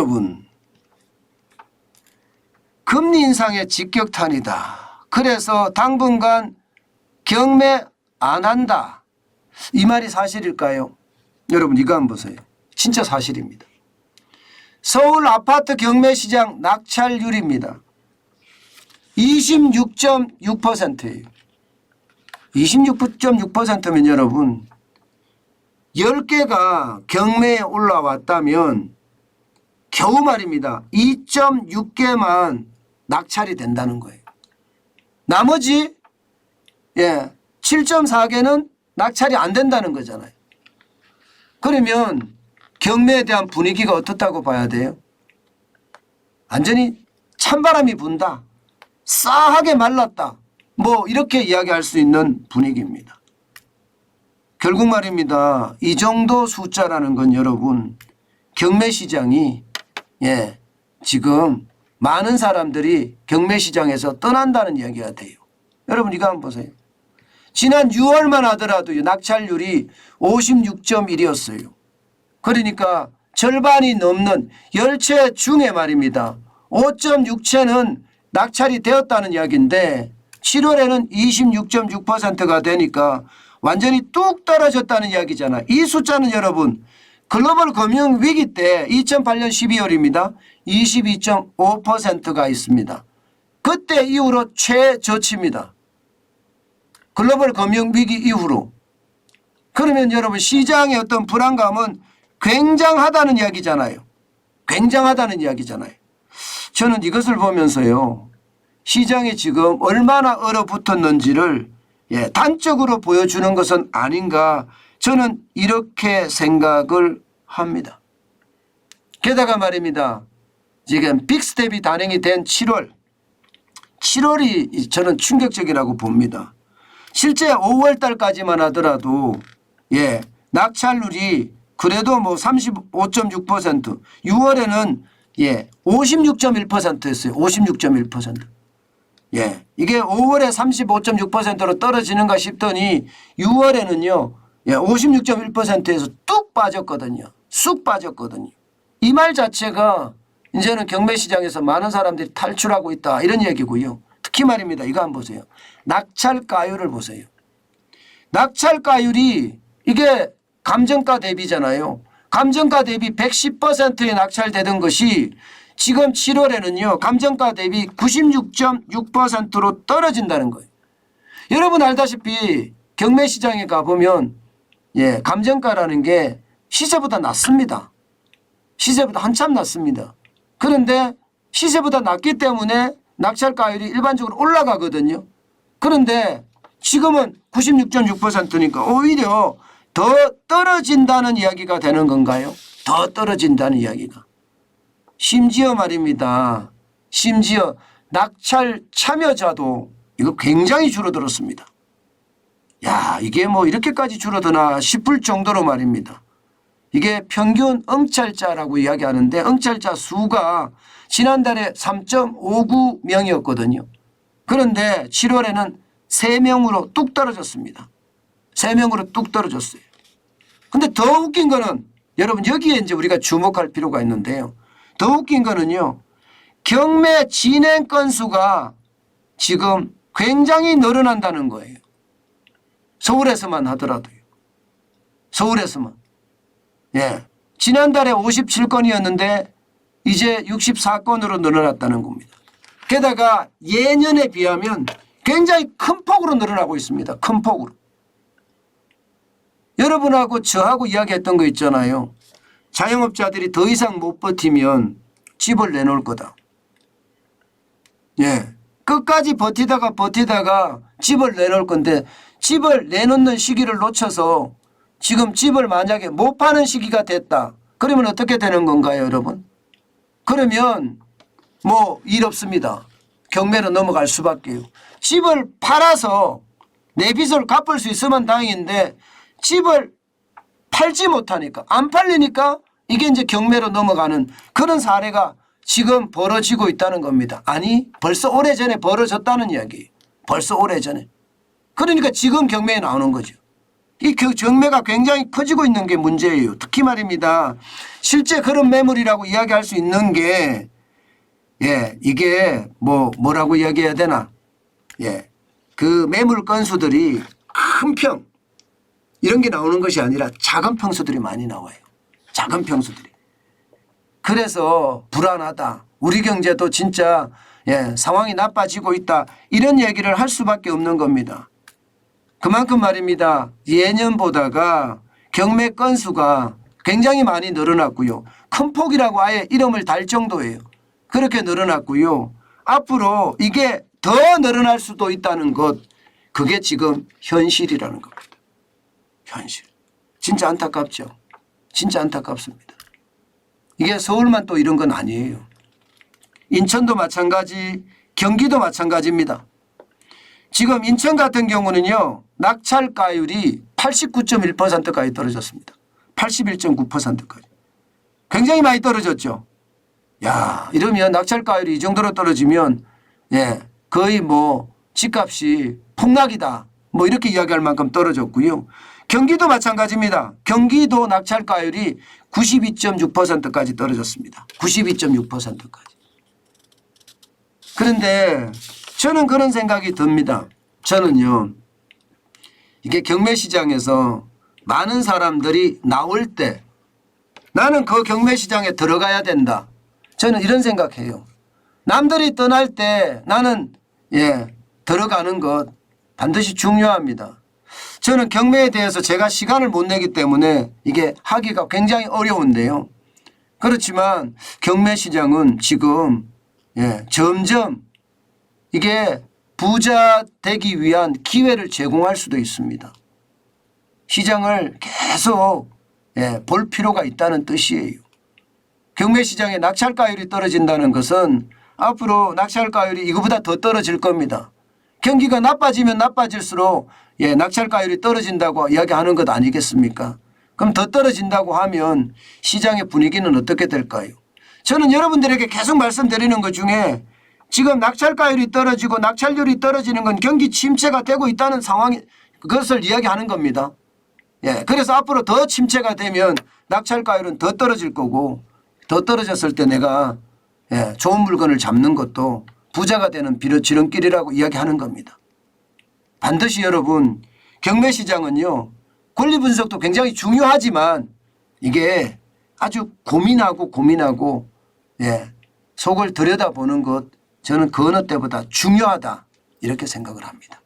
여러분, 금리 인상의 직격탄이다. 그래서 당분간 경매 안 한다. 이 말이 사실일까요? 여러분 이거 한번 보세요. 진짜 사실입니다. 서울 아파트 경매 시장 낙찰률입니다. 26.6%예요. 26.6%면 여러분 10개가 경매에 올라왔다면 겨우 말입니다. 2.6개만 낙찰이 된다는 거예요. 나머지 7.4개는 낙찰이 안 된다는 거잖아요. 그러면 경매에 대한 분위기가 어떻다고 봐야 돼요? 완전히 찬바람이 분다. 싸하게 말랐다. 뭐 이렇게 이야기할 수 있는 분위기입니다. 결국 말입니다. 이 정도 숫자라는 건 여러분 경매 시장이 지금 많은 사람들이 경매 시장에서 떠난다는 이야기가 돼요. 여러분 이거 한번 보세요. 지난 6월만 하더라도 낙찰률이 56.1이었어요. 그러니까 절반이 넘는 10채 중에 말입니다. 5.6채는 낙찰이 되었다는 이야기인데 7월에는 26.6%가 되니까 완전히 뚝 떨어졌다는 이야기잖아요. 이 숫자는 여러분 글로벌 금융위기 때 2008년 12월입니다. 22.5%가 있습니다. 그때 이후로 최저치입니다. 글로벌 금융위기 이후로. 그러면 여러분 시장의 어떤 불안감은 굉장하다는 이야기잖아요. 굉장하다는 이야기잖아요. 저는 이것을 보면서요. 시장이 지금 얼마나 얼어붙었는지를 단적으로 보여주는 것은 아닌가 저는 이렇게 생각을 합니다. 게다가 말입니다. 지금 빅스텝이 단행이 된 7월이 저는 충격적이라고 봅니다. 실제 5월 달까지만 하더라도 낙찰률이 그래도 뭐 35.6%, 6월에는 56.1%였어요. 56.1%. 이게 5월에 35.6%로 떨어지는가 싶더니 6월에는요. 56.1%에서 뚝 빠졌거든요. 쑥 빠졌거든요. 이 말 자체가 이제는 경매 시장에서 많은 사람들이 탈출하고 있다 이런 얘기고요. 특히 말입니다. 이거 한번 보세요. 낙찰가율을 보세요. 낙찰가율이 이게 감정가 대비잖아요. 감정가 대비 110%에 낙찰되던 것이 지금 7월에는요. 감정가 대비 96.6%로 떨어진다는 거예요. 여러분 알다시피 경매 시장에 가보면 감정가라는 게 시세보다 낮습니다. 시세보다 한참 낮습니다. 그런데 시세보다 낮기 때문에 낙찰가율이 일반적으로 올라가거든요. 그런데 지금은 96.6%니까 오히려 더 떨어진다는 이야기가 되는 건가요? 더 떨어진다는 이야기가. 심지어 말입니다. 심지어 낙찰 참여자도 이거 굉장히 줄어들었습니다. 야, 이게 뭐 이렇게까지 줄어드나 싶을 정도로 말입니다. 이게 평균 응찰자라고 이야기하는데 응찰자 수가 지난달에 3.59명이었거든요. 그런데 7월에는 3명으로 뚝 떨어졌습니다. 3명으로 뚝 떨어졌어요. 근데 더 웃긴 거는 여러분 여기에 이제 우리가 주목할 필요가 있는데요. 더 웃긴 거는요. 경매 진행 건수가 지금 굉장히 늘어난다는 거예요. 서울에서만 하더라도요. 서울에서만. 지난달에 57건이었는데 이제 64건으로 늘어났다는 겁니다. 게다가 예년에 비하면 굉장히 큰 폭으로 늘어나고 있습니다. 큰 폭으로. 여러분하고 저하고 이야기했던 거 있잖아요. 자영업자들이 더 이상 못 버티면 집을 내놓을 거다. 끝까지 버티다가 집을 내놓을 건데 집을 내놓는 시기를 놓쳐서 지금 집을 만약에 못 파는 시기가 됐다. 그러면 어떻게 되는 건가요, 여러분? 그러면 뭐 일 없습니다. 경매로 넘어갈 수밖에요. 집을 팔아서 내 빚을 갚을 수 있으면 다행인데 집을 팔지 못하니까 안 팔리니까 이게 이제 경매로 넘어가는 그런 사례가 지금 벌어지고 있다는 겁니다. 아니 벌써 오래전에 벌어졌다는 이야기예요. 벌써 오래전에. 그러니까 지금 경매에 나오는 거죠. 이 그 경매가 굉장히 커지고 있는 게 문제예요. 특히 말입니다. 실제 그런 매물이라고 이야기할 수 있는 게 이게 뭐라고 이야기해야 되나? 그 매물 건수들이 큰 평 이런 게 나오는 것이 아니라 작은 평수들이 많이 나와요. 작은 평수들이. 그래서 불안하다. 우리 경제도 진짜 상황이 나빠지고 있다. 이런 얘기를 할 수밖에 없는 겁니다. 그만큼 말입니다. 예년보다가 경매 건수가 굉장히 많이 늘어났고요. 큰 폭이라고 아예 이름을 달 정도예요. 그렇게 늘어났고요. 앞으로 이게 더 늘어날 수도 있다는 것, 그게 지금 현실이라는 겁니다. 현실. 진짜 안타깝죠. 진짜 안타깝습니다. 이게 서울만 또 이런 건 아니에요. 인천도 마찬가지, 경기도 마찬가지입니다. 지금 인천 같은 경우는요. 낙찰가율이 89.1%까지 떨어졌습니다. 81.9%까지. 굉장히 많이 떨어졌죠. 야, 이러면 낙찰가율이 이 정도로 떨어지면 거의 집값이 폭락이다. 이렇게 이야기할 만큼 떨어졌고요. 경기도 마찬가지입니다. 경기도 낙찰가율이 92.6%까지 떨어졌습니다. 92.6%까지. 그런데 저는 그런 생각이 듭니다. 저는요. 이게 경매시장에서 많은 사람들이 나올 때 나는 그 경매시장에 들어가야 된다. 저는 이런 생각해요. 남들이 떠날 때 나는 들어가는 것 반드시 중요합니다. 저는 경매에 대해서 제가 시간을 못 내기 때문에 이게 하기가 굉장히 어려운데요. 그렇지만 경매시장은 지금 점점 이게 부자 되기 위한 기회를 제공할 수도 있습니다. 시장을 계속 볼 필요가 있다는 뜻이에요. 경매시장의 낙찰가율이 떨어진다는 것은 앞으로 낙찰가율이 이거보다 더 떨어질 겁니다. 경기가 나빠지면 나빠질수록 낙찰가율이 떨어진다고 이야기하는 것 아니겠습니까? 그럼 더 떨어진다고 하면 시장의 분위기는 어떻게 될까요? 저는 여러분들에게 계속 말씀드리는 것 중에 지금 낙찰가율이 떨어지고 낙찰률이 떨어지는 건 경기 침체가 되고 있다는 상황이 그것을 이야기하는 겁니다. 그래서 앞으로 더 침체가 되면 낙찰가율은 더 떨어질 거고 더 떨어졌을 때 내가 좋은 물건을 잡는 것도 부자가 되는 지름길이라고 이야기하는 겁니다. 반드시 여러분 경매시장은요. 권리 분석도 굉장히 중요하지만 이게 아주 고민하고 속을 들여다보는 것 저는 그 어느 때보다 중요하다 이렇게 생각을 합니다.